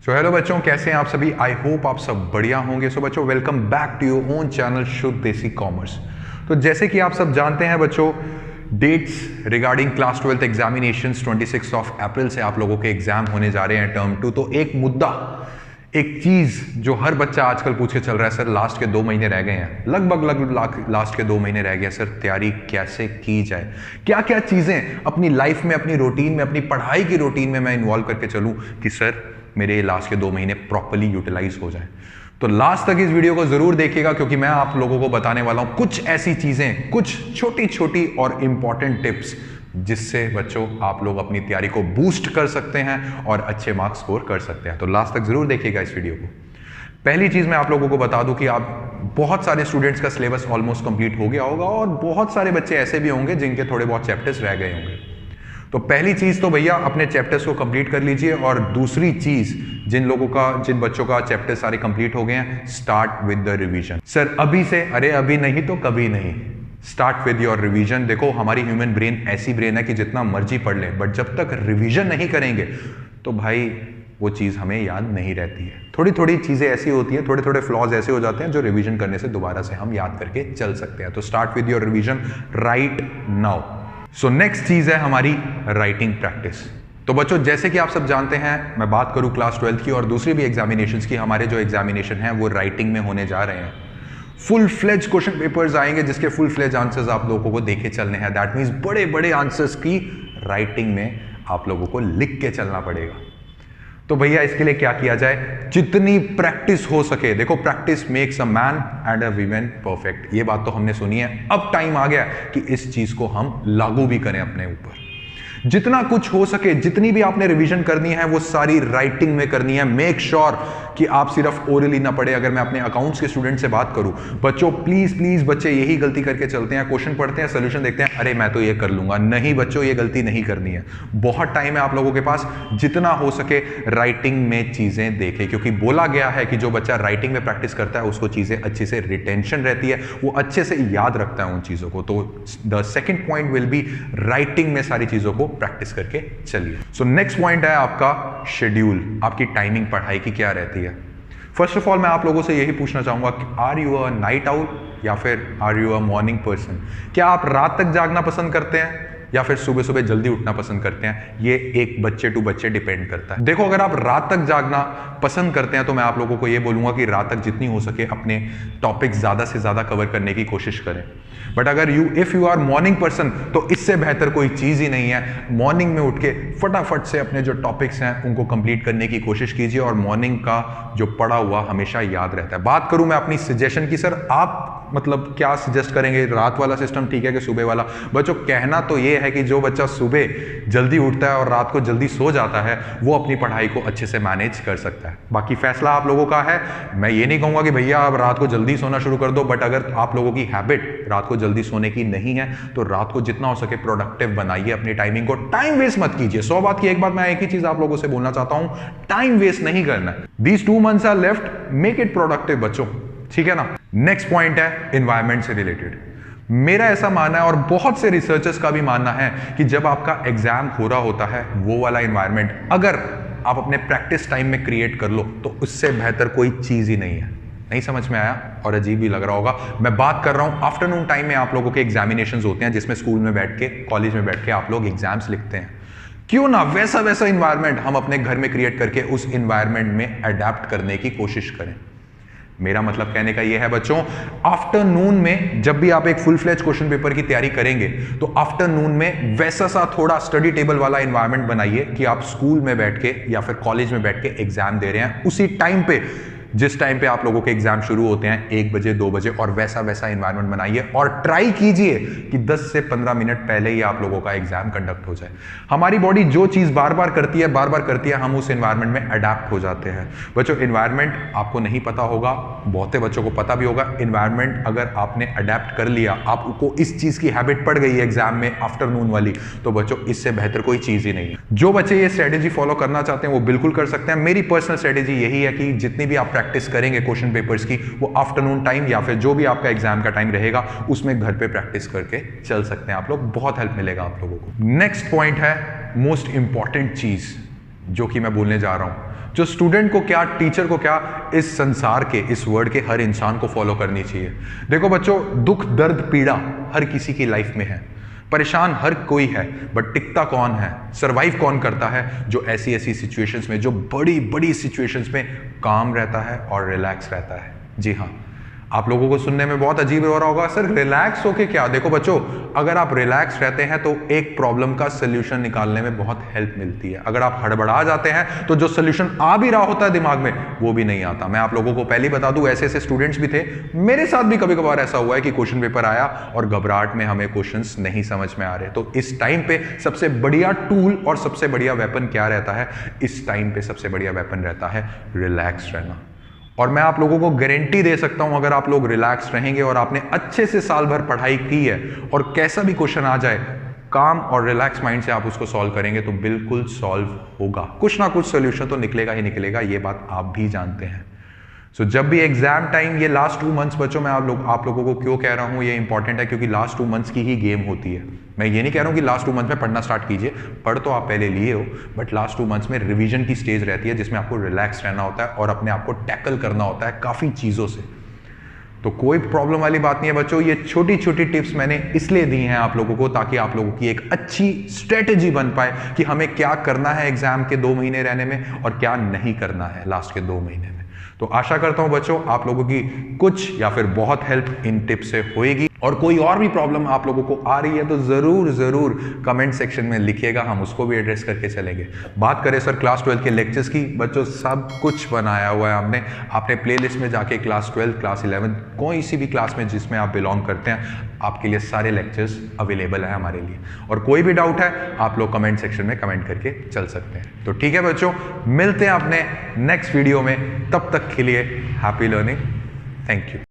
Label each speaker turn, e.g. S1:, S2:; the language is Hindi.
S1: सो हेलो बच्चों, कैसे हैं आप सभी। आई होप आप सब बढ़िया होंगे। सो बच्चों, welcome back to your own channel Shuddh Desi commerce. तो जैसे कि आप सब जानते हैं बच्चों, dates regarding class 12th examinations 26 of April से आप लोगों के एग्जाम होने जा रहे हैं टर्म 2। तो एक मुद्दा, एक चीज जो हर बच्चा आजकल पूछ के चल रहा है, सर लास्ट के 2 महीने रह गए हैं, लगभग लास्ट के 2 महीने रह गए, सर तैयारी कैसे की जाए, क्या क्या चीजें अपनी लाइफ में, अपनी रूटीन में, अपनी पढ़ाई की रूटीन में मैं इन्वॉल्व करके चलूं कि सर मेरे लास्ट के 2 महीने प्रॉपर्ली यूटिलाइज हो जाए। तो लास्ट तक इस वीडियो को जरूर देखिएगा, क्योंकि मैं आप लोगों को बताने वाला हूं कुछ ऐसी चीजें, कुछ छोटी छोटी और इंपॉर्टेंट टिप्स जिससे बच्चों आप लोग अपनी तैयारी को बूस्ट कर सकते हैं और अच्छे मार्क्स स्कोर कर सकते हैं। तो लास्ट तक जरूर देखिएगा इस वीडियो को। पहली चीज मैं आप लोगों को बता दूं कि आप बहुत सारे स्टूडेंट्स का सिलेबस ऑलमोस्ट कंप्लीट हो गया होगा और बहुत सारे बच्चे ऐसे भी होंगे जिनके थोड़े बहुत चैप्टर्स रह गए होंगे। तो पहली चीज तो भैया अपने चैप्टर्स को कंप्लीट कर लीजिए, और दूसरी चीज जिन बच्चों का चैप्टर सारे कंप्लीट हो गए हैं, start with the revision. Sir अभी से? अरे अभी नहीं तो कभी नहीं। Start with your revision. देखो, हमारी ह्यूमन ब्रेन ऐसी ब्रेन है कि जितना मर्जी पढ़ ले, बट जब तक रिवीजन नहीं करेंगे तो भाई वो चीज हमें याद नहीं रहती है। थोड़ी थोड़ी चीजें ऐसी होती हैं, थोड़े थोड़े फ्लॉज ऐसे हो जाते हैं जो रिवीजन करने से दोबारा से हम याद करके चल सकते हैं। तो start with your revision right now. So next चीज है हमारी राइटिंग प्रैक्टिस। तो बच्चों, जैसे कि आप सब जानते हैं, मैं बात करूं क्लास 12th की और दूसरी भी एग्जामिनेशंस की, हमारे जो एग्जामिनेशन है वो राइटिंग में होने जा रहे हैं। फुल फ्लेज क्वेश्चन पेपर्स आएंगे जिसके फुल फ्लेज आंसर्स आप लोगों को देखे चलने हैं। दैट मीन्स बड़े बड़े आंसर्स की राइटिंग में आप लोगों को लिख के चलना पड़ेगा। तो भैया इसके लिए क्या किया जाए? जितनी प्रैक्टिस हो सके। देखो, practice makes a man and a women perfect. ये बात तो हमने सुनी है। अब टाइम आ गया कि इस चीज को हम लागू भी करें अपने ऊपर। जितना कुछ हो सके, जितनी भी आपने रिवीजन करनी है वो सारी राइटिंग में करनी है। मेक श्योर कि आप सिर्फ ओरली ना पढ़े। अगर मैं अपने अकाउंट्स के स्टूडेंट से बात करूं, बच्चों प्लीज प्लीज, बच्चे यही गलती करके चलते हैं। क्वेश्चन पढ़ते हैं, सोल्यूशन देखते हैं, अरे मैं तो ये कर लूंगा। नहीं बच्चों, ये गलती नहीं करनी है। बहुत टाइम है आप लोगों के पास, जितना हो सके राइटिंग में चीजें देखें, क्योंकि बोला गया है कि जो बच्चा राइटिंग में प्रैक्टिस करता है उसको चीजें अच्छे से रिटेंशन रहती है, वो अच्छे से याद रखता है उन चीजों को। तो the second point will be writing में सारी चीजों को प्रैक्टिस करके चलिए। सो नेक्स्ट पॉइंट है आपका शेड्यूल। आपकी टाइमिंग पढ़ाई की क्या रहती है? फर्स्ट ऑफ ऑल मैं आप लोगों से यही पूछना चाहूंगा कि are you a night owl या फिर are you a morning person? क्या आप रात तक जागना पसंद करते हैं या फिर सुबह सुबह जल्दी उठना पसंद करते हैं? ये एक बच्चे टू बच्चे डिपेंड करता है। देखो, अगर आप रात तक जागना पसंद करते हैं तो मैं आप लोगों को ये बोलूंगा कि रात तक जितनी हो सके अपने टॉपिक ज्यादा से ज्यादा कवर करने की कोशिश करें। बट अगर if you are morning person, तो इससे बेहतर कोई चीज ही नहीं है। मॉर्निंग में उठ के फटाफट से अपने जो टॉपिक्स हैं उनको कंप्लीट करने की कोशिश कीजिए, और मॉर्निंग का जो पढ़ा हुआ हमेशा याद रहता है। बात करूं मैं अपनी सजेशन की, सर आप मतलब क्या सजेस्ट करेंगे? रात वाला सिस्टम ठीक है कि सुबह वाला? बच्चों, कहना तो ये है कि जो बच्चा सुबह जल्दी उठता है और रात को जल्दी सो जाता है वो अपनी पढ़ाई को अच्छे से मैनेज कर सकता है। बाकी फैसला आप लोगों का है। मैं ये नहीं कहूंगा कि भैया आप रात को जल्दी सोना शुरू कर दो, बट अगर आप लोगों की हैबिट रात को जल्दी सोने की नहीं है तो रात को जितना हो सके प्रोडक्टिव बनाइए अपनी टाइमिंग को। टाइम वेस्ट मत कीजिए। 100 बात की एक बात मैं एक ही चीज आप लोगों से बोलना चाहता हूं, टाइम वेस्ट नहीं करना है। These 2 months are left, make it productive बच्चों, ठीक है ना। नेक्स्ट पॉइंट है एनवायरमेंट से रिलेटेड। मेरा ऐसा मानना है और बहुत से रिसर्चर्स का भी मानना है कि जब आपका एग्जाम हो रहा होता है वो वाला एनवायरमेंट अगर आप अपने प्रैक्टिस टाइम में क्रिएट कर लो तो उससे बेहतर कोई चीज ही नहीं है। नहीं समझ में आया और अजीब भी लग रहा होगा। मैं बात कर रहा हूं आफ्टरनून टाइम में आप लोगों के एग्जामिनेशंस होते हैं जिसमें स्कूल में बैठ के, कॉलेज में बैठ के आप लोग एग्जाम्स लिखते हैं। क्यों ना वैसा इन्वायरमेंट हम अपने घर में क्रिएट करके उस इन्वायरमेंट में अडेप्ट करने की कोशिश करें। मेरा मतलब कहने का यह है बच्चों, आफ्टरनून में जब भी आप एक फुल फ्लेज क्वेश्चन पेपर की तैयारी करेंगे तो आफ्टरनून में वैसा सा थोड़ा स्टडी टेबल वाला एनवायरनमेंट बनाइए कि आप स्कूल में बैठ के या फिर कॉलेज में बैठ के एग्जाम दे रहे हैं उसी टाइम पे, जिस टाइम पे आप लोगों के एग्जाम शुरू होते हैं 1 बजे 2 बजे, और वैसा एनवायरनमेंट बनाइए और ट्राई कीजिए कि 10 से 15 मिनट पहले ही आप लोगों का एग्जाम कंडक्ट हो जाए। हमारी बॉडी जो चीज बार बार करती है हम उस एनवायरनमेंट में अडेप्ट हो जाते हैं। बच्चों, एनवायरनमेंट आपको नहीं पता होगा, बहुते बच्चों को पता भी होगा। एनवायरनमेंट अगर आपने अडेप्ट कर लिया, आपको इस चीज की हैबिट पड़ गई है एग्जाम में आफ्टरनून वाली, तो बच्चों इससे बेहतर कोई चीज ही नहीं है। जो बच्चे ये स्ट्रेटेजी फॉलो करना चाहते हैं वो बिल्कुल कर सकते हैं। मेरी पर्सनल स्ट्रेटेजी यही है कि जितनी भी आप प्रैक्टिस करेंगे क्वेश्चन पेपर्स की, वो आफ्टरनून टाइम या फिर जो भी आपका एग्जाम का टाइम रहेगा उसमें घर पे प्रैक्टिस करके चल सकते हैं आप लोग। बहुत हेल्प मिलेगा आप लोगों को। नेक्स्ट पॉइंट है मोस्ट इंपॉर्टेंट चीज जो कि मैं बोलने जा रहा हूं, जो स्टूडेंट को क्या, टीचर को क्या, इस संसार के, इस वर्ल्ड के हर इंसान को फॉलो करनी चाहिए। देखो बच्चों, दुख दर्द पीड़ा हर किसी की लाइफ में है, परेशान हर कोई है, बट टिकता कौन है, सरवाइव कौन करता है? जो ऐसी ऐसी सिचुएशंस में, जो बड़ी बड़ी सिचुएशंस में काम रहता है और रिलैक्स रहता है। जी हाँ, आप लोगों को सुनने में बहुत अजीब हो रहा होगा, सर रिलैक्स होके क्या? देखो बच्चों, अगर आप रिलैक्स रहते हैं तो एक प्रॉब्लम का सोल्यूशन निकालने में बहुत हेल्प मिलती है। अगर आप हड़बड़ा जाते हैं तो जो सोल्यूशन आ भी रहा होता है दिमाग में, वो भी नहीं आता। मैं आप लोगों को पहले ही बता दूं, ऐसे ऐसे स्टूडेंट्स भी थे, मेरे साथ भी कभी कभार ऐसा हुआ है कि क्वेश्चन पेपर आया और घबराहट में हमें क्वेश्चंस नहीं समझ में आ रहे। तो इस टाइम पे सबसे बढ़िया टूल और सबसे बढ़िया वेपन क्या रहता है? इस टाइम पे सबसे बढ़िया वेपन रहता है रिलैक्स रहना। और मैं आप लोगों को गारंटी दे सकता हूं, अगर आप लोग रिलैक्स रहेंगे और आपने अच्छे से साल भर पढ़ाई की है और कैसा भी क्वेश्चन आ जाए, काम और रिलैक्स माइंड से आप उसको सॉल्व करेंगे तो बिल्कुल सॉल्व होगा। कुछ ना कुछ सोल्यूशन तो निकलेगा ही निकलेगा, ये बात आप भी जानते हैं। सो जब भी एग्जाम टाइम, ये लास्ट 2 मंथ्स बच्चों, मैं आप लोगों को क्यों कह रहा हूँ ये इंपॉर्टेंट है, क्योंकि लास्ट 2 मंथ्स की ही गेम होती है। मैं ये नहीं कह रहा हूँ कि लास्ट 2 मंथ्स में पढ़ना स्टार्ट कीजिए, पढ़ तो आप पहले लिए हो, बट लास्ट 2 मंथ्स में रिवीजन की स्टेज रहती है जिसमें आपको रिलैक्स रहना होता है और अपने आप को टैकल करना होता है काफ़ी चीज़ों से। तो कोई प्रॉब्लम वाली बात नहीं है बच्चों, ये छोटी छोटी टिप्स मैंने इसलिए दी हैं आप लोगों को ताकि आप लोगों की एक अच्छी स्ट्रेटेजी बन पाए कि हमें क्या करना है एग्जाम के 2 महीने रहने में और क्या नहीं करना है लास्ट के 2 महीने में। तो आशा करता हूं बच्चों आप लोगों की कुछ या फिर बहुत हेल्प इन टिप्स से होएगी। और कोई और भी प्रॉब्लम आप लोगों को आ रही है तो जरूर कमेंट सेक्शन में लिखिएगा, हम उसको भी एड्रेस करके चलेंगे। बात करें सर क्लास 12 के लेक्चर्स की, बच्चों सब कुछ बनाया हुआ है हमने। आपने प्लेलिस्ट में जाके क्लास 12, क्लास 11, कोई सी भी क्लास में जिसमें आप बिलोंग करते हैं, आपके लिए सारे लेक्चर्स अवेलेबल है हमारे लिए। और कोई भी डाउट है आप लोग कमेंट सेक्शन में कमेंट करके चल सकते हैं। तो ठीक है बच्चों, मिलते हैं अपने नेक्स्ट वीडियो में, तब तक के लिए हैप्पी लर्निंग, थैंक यू।